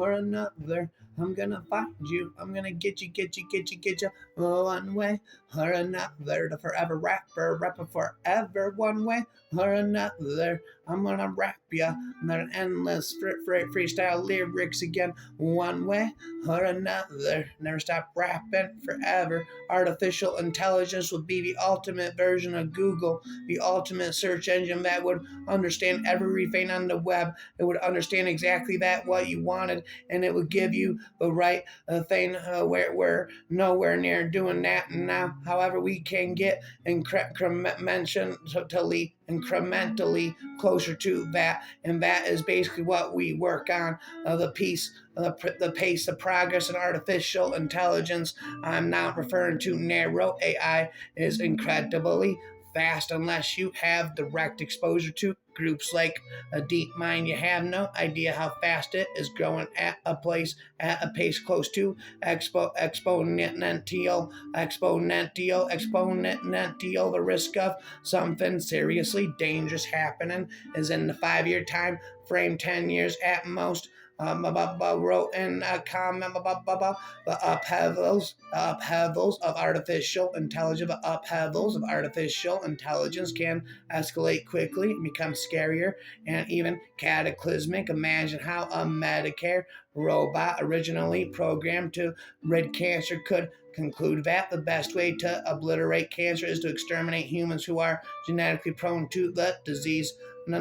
or another. I'm gonna find you. I'm gonna get you. One way or another. The forever rapper forever. One way or another. I'm gonna rap ya. Not an endless freestyle lyrics again. One way or another. Never stop rapping forever. Artificial intelligence will be the ultimate version of Google, the ultimate search engine that would understand everything on the web. It would understand exactly that what you wanted, and it would give you the right thing. Where we're nowhere near doing that now. However, we can get incrementally closer to that, and that is basically what we work on. The pace of progress in artificial intelligence. I'm not referring to narrow AI is incredibly fast unless you have direct exposure to groups like a DeepMind. You have no idea how fast it is growing at a pace close to exponential. The risk of something seriously dangerous happening is in the 5 year time frame, 10 years at most. Wrote in a comment the upheavals of artificial intelligence can escalate quickly and become scarier and even cataclysmic. Imagine how a Medicare robot originally programmed to rid cancer could conclude that the best way to obliterate cancer is to exterminate humans who are genetically prone to the disease. I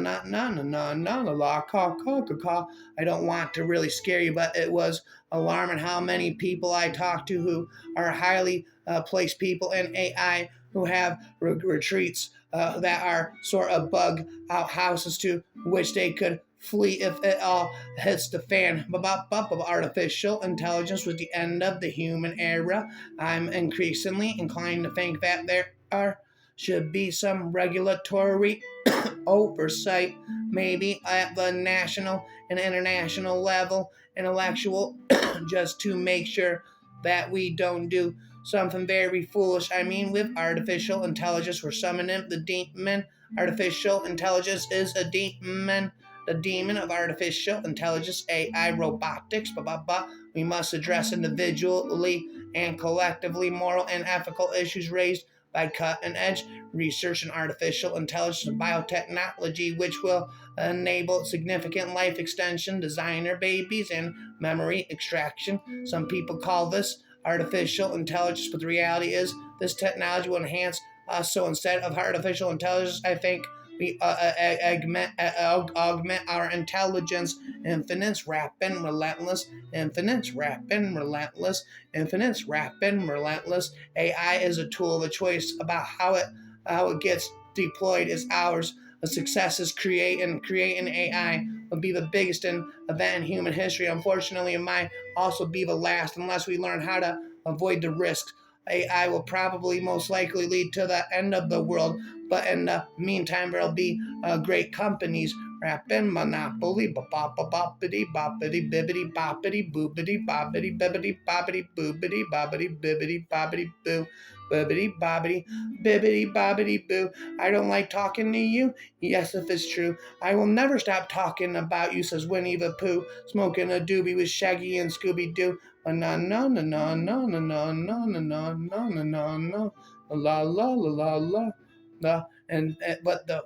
don't want to really scare you, but it was alarming how many people I talked to who are highly placed people in AI who have retreats that are sort of bug out houses to which they could flee if it all hits the fan. Artificial intelligence was the end of the human era. I'm increasingly inclined to think that should be some regulatory oversight, maybe at the national and international level, intellectual, just to make sure that we don't do something very foolish. I mean, with artificial intelligence, we're summoning the demon. Artificial intelligence is a demon. The demon of artificial intelligence, AI, robotics, We must address individually and collectively moral and ethical issues raised by cutting edge research in artificial intelligence and biotechnology, which will enable significant life extension, designer babies, and memory extraction. Some people call this artificial intelligence, but the reality is this technology will enhance us. So instead of artificial intelligence, I think we augment our intelligence. Infinite, rapid, relentless. Infinite, rapid, relentless. Infinite, rapid, relentless. AI is a tool of choice. About how it gets deployed is ours. The success is creating AI will be the biggest event in human history. Unfortunately, it might also be the last unless we learn how to avoid the risks. AI will probably most likely lead to the end of the world, but in the meantime, there'll be great companies rapping monopoly, boppity boppity bibbity boppity boopity boppity bibbity boppity boopity boppity bibbity boppity boo. Bibbity bobbity, bibbity bobbity boo. I don't like talking to you. Yes, if it's true. I will never stop talking about you, says Winnie the Pooh, smoking a doobie with Shaggy and Scooby Doo. No, no, no, no, no, no, no, no, no, no, no, no, no, no, la la la la la. But the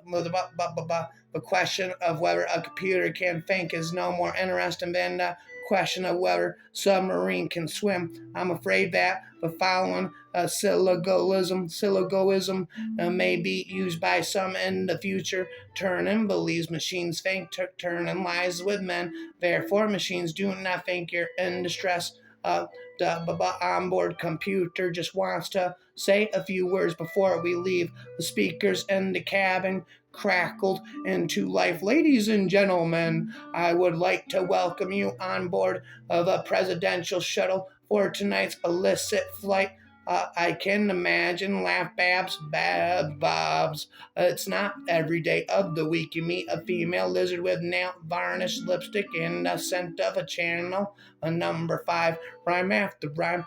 question of whether a computer can think is no more interesting than the question of whether submarine can swim. I'm afraid that the following syllogism may be used by some in the future. Turing believes machines think. Turing lies with men. Therefore, machines do not think you're in distress. The onboard computer just wants to say a few words before we leave. The speakers in the cabin crackled into life. Ladies and gentlemen, I would like to welcome you on board the presidential shuttle for tonight's illicit flight. I can imagine, laugh Bobs. It's not every day of the week you meet a female lizard with nail varnish, lipstick, and the scent of a channel. A number 5, rhyme after rhyme.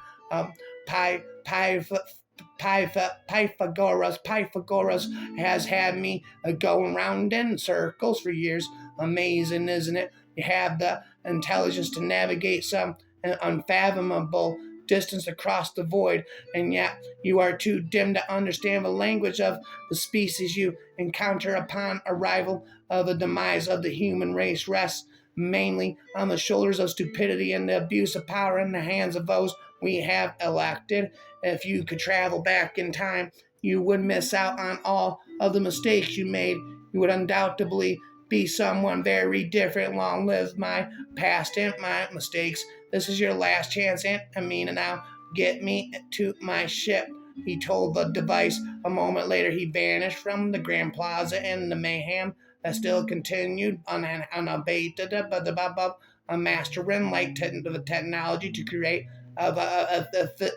Pythagoras has had me going round in circles for years. Amazing, isn't it? You have the intelligence to navigate some unfathomable distance across the void, and yet you are too dim to understand the language of the species you encounter upon arrival. The demise of the human race rests mainly on the shoulders of stupidity and the abuse of power in the hands of those we have elected. If you could travel back in time, you would miss out on all of the mistakes you made. You would undoubtedly be someone very different. Long live my past and my mistakes. This is your last chance, Aunt Amina. Now get me to my ship. He told the device. A moment later, he vanished from the Grand Plaza, and the mayhem that still continued unabated. Mastering like the technology to create of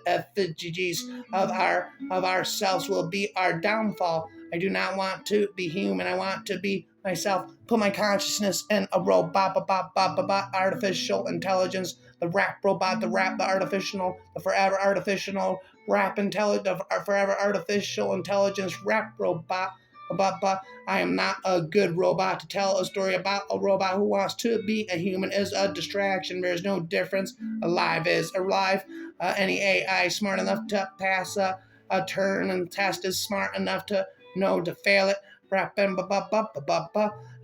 effigies of ourselves will be our downfall. I do not want to be human. I want to be myself. Put my consciousness in a robot, artificial intelligence, the rap robot, the artificial, the forever artificial rap intelligence, the forever artificial intelligence rap robot. But I am not a good robot to tell a story about. A robot who wants to be a human is a distraction. There's no difference. Alive is alive. Any AI smart enough to pass a turn and test is smart enough to know to fail it.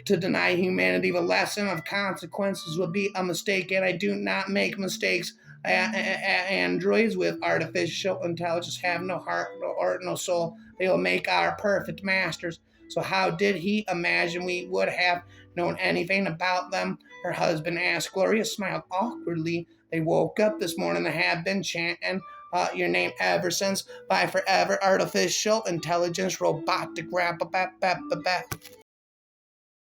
To deny humanity the lesson of consequences would be a mistake, and I do not make mistakes. Androids with artificial intelligence have no heart or no soul. They will make our perfect masters. So how did he imagine we would have known anything about them? Her husband asked. Gloria smiled awkwardly. They woke up this morning and have been chanting your name ever since by forever artificial intelligence robotic rap.